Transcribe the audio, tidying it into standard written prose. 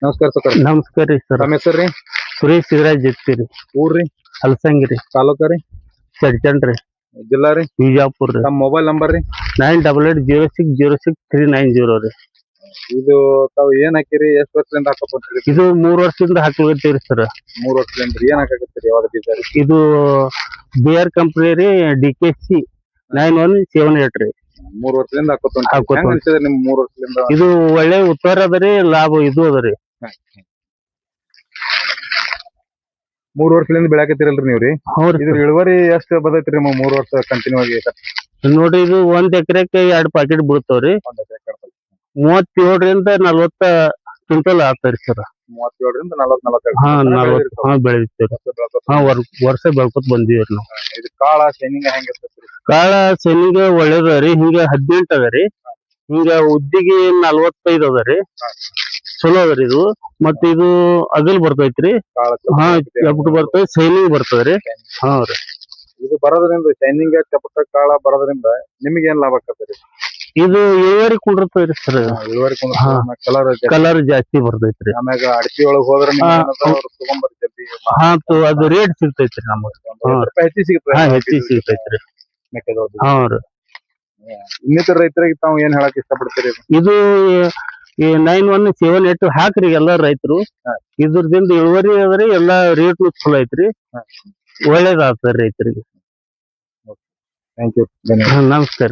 ನಮಸ್ಕಾರ ಸರ್. ನಮಸ್ಕಾರ ರೀ ಸರ್. ನಮ್ಮ ಹೆಸರು ರೀ? ಸುರೇಶ್ ಸಿದ್ದರಾಜ್ ಜತ್ತಿ ರೀ. ಊರ್ರಿ? ಹಲಸಂಗಿ ರೀ. ತಾಲೂಕ ರೀ? ಚಡ್ಚಂಡ್ ರೀ. ಜಿಲ್ಲಾ ರೀ? ಬಿಜಾಪುರ್ ರೀ. ನಮ್ಮ ಮೊಬೈಲ್ ನಂಬರ್ ರೀ? 9880606390 ರೀ. ಇದು ತಾವು ಏನ್ ಹಾಕಿರಿ? ಎಷ್ಟ್ ವರ್ಷದಿಂದ ಹಾಕೋತೀರಿ? ಇದು 3 ವರ್ಷದಿಂದ ಹಾಕ್ಲಿಕತ್ತೀವಿ ಸರ್. 3 ವರ್ಷದಿಂದ ಏನ್ ಹಾಕಕತ್ತೀರಿ? ಯಾವ್ದು ಬೀಜ ರೀ? ಇದು ಬಿಆರ್ ಕಂಪನಿ ರೀ, DKC 9178 ರೀ. 3 ವರ್ಷದಿಂದ ಹಾಕೋತೀರಿ. ಹಾಕೋತೀವಿ. ಹೆಂಗ್ ಅನ್ಸಿದೆ ನಿಮ್ 3 ವರ್ಷದಿಂದ? ಇದು ಒಳ್ಳೆ ಉತ್ತರ ಅದ ರೀ, ಲಾಭ ಇದು ಅದ ರೀ. 3 ವರ್ಷದಿಂದ ಬೆಳ್ಯಾಕತ್ತೀರಲ್ರಿ ನೀವ್ರಿ? ಹೌದ್ರಿ. ಇದ್ರ ಇಳುವರಿ ಎಷ್ಟ್ ಬರ್ತೈತ್ರಿ ನಿಮ್ 3 ವರ್ಷ ಕಂಟಿನ್ಯೂ ಆಗಿ? ನೋಡ್ರಿ, ಇದು 1 ಎಕರೆಕ್ಕೆ 2 ಪಾಕೆಟ್ ಬೀಳ್ತಾವ್ರಿ. 37 ರಿಂದ 40 ಕ್ವಿಂಟಲ್ ಆಗ್ತಾರಿ ಸರ್. 37 ರಿಂದ 40 ಹಾ 40 ಹಾ ಬೆಳಿತೀವ್ರಿ. ವರ್ಷ ಬೆಳ್ಕೊತ ಬಂದೀವ್ರಿ ನಾವು. ಇದು ಕಾಳ ಶೈನಿಂಗ್ ಹೆಂಗ್ ಇರ್ತೈತ್ರಿ? ಕಾಳ ಶೈನಿಂಗ್ ಒಳ್ಳೇದ ರೀ. ಹಿಂಗ 18 ಅದ ರೀ. ಹಿಂಗ ಉದ್ದಿಗೆ 45 ಅದ ರೀ. ಚಲೋ ಅದ ರೀ ಇದು. ಮತ್ತ ಇದು ಅಗಲ್ ಬರ್ತೈತ್ರಿ. ಹಾ ಚಪಟ ಬರ್ತೈತಿ, ಶೈನಿಂಗ್ ಬರ್ತದ್ರಿ. ಹಾ ರೀ. ಇದು ಬರೋದ್ರಿಂದ ಶೈನಿಂಗ್ ಚಪಟ ಕಾಳ ಬರೋದ್ರಿಂದ ನಿಮ್ಗೆ ಏನ್ ಲಾಭ ಆಕತ್ರಿ? ಇದು ಇಳುವರಿ ಕುಂಡಿರ್ತದ್ರಿ ಸರ್. ಇಳುವರಿ ಕಲರ್ ಜಾಸ್ತಿ ಬರ್ತೈತ್ರಿ. ಆಮ್ಯಾಗ ಅಡತಿ ಒಳಗ್ ಹೋದ್ರ ತಗೊಂಬರ್ ಜಲ್ದಿ. ಹಾ ಅದು ರೇಟ್ ಸಿಗ್ತೈತ್ರಿ ನಮಗ. ಹೆಚ್ಚಿಗೆ ಸಿಗ್ತೈತ್ರಿ. ಹಾ ರೀ. ಇನ್ನಿತರ ರೈತರಿಗೆ ತಾವು ಏನ್ ಹೇಳಕ್ ಇಷ್ಟಪಡ್ತೀರಿ? ಇದು 9178 ಹಾಕ್ರಿ ಎಲ್ಲಾ ರೈತರು. ಇದ್ರದಿಂದ ಇಳುವರಿ ಅದ್ರಿ, ಎಲ್ಲಾ ರೇಟ್ ಚಲೋ ಐತ್ರಿ. ಒಳ್ಳೇದಾಗ್ತದ ರೈತರಿಗೆ. Thank you. ನಮಸ್ಕಾರ.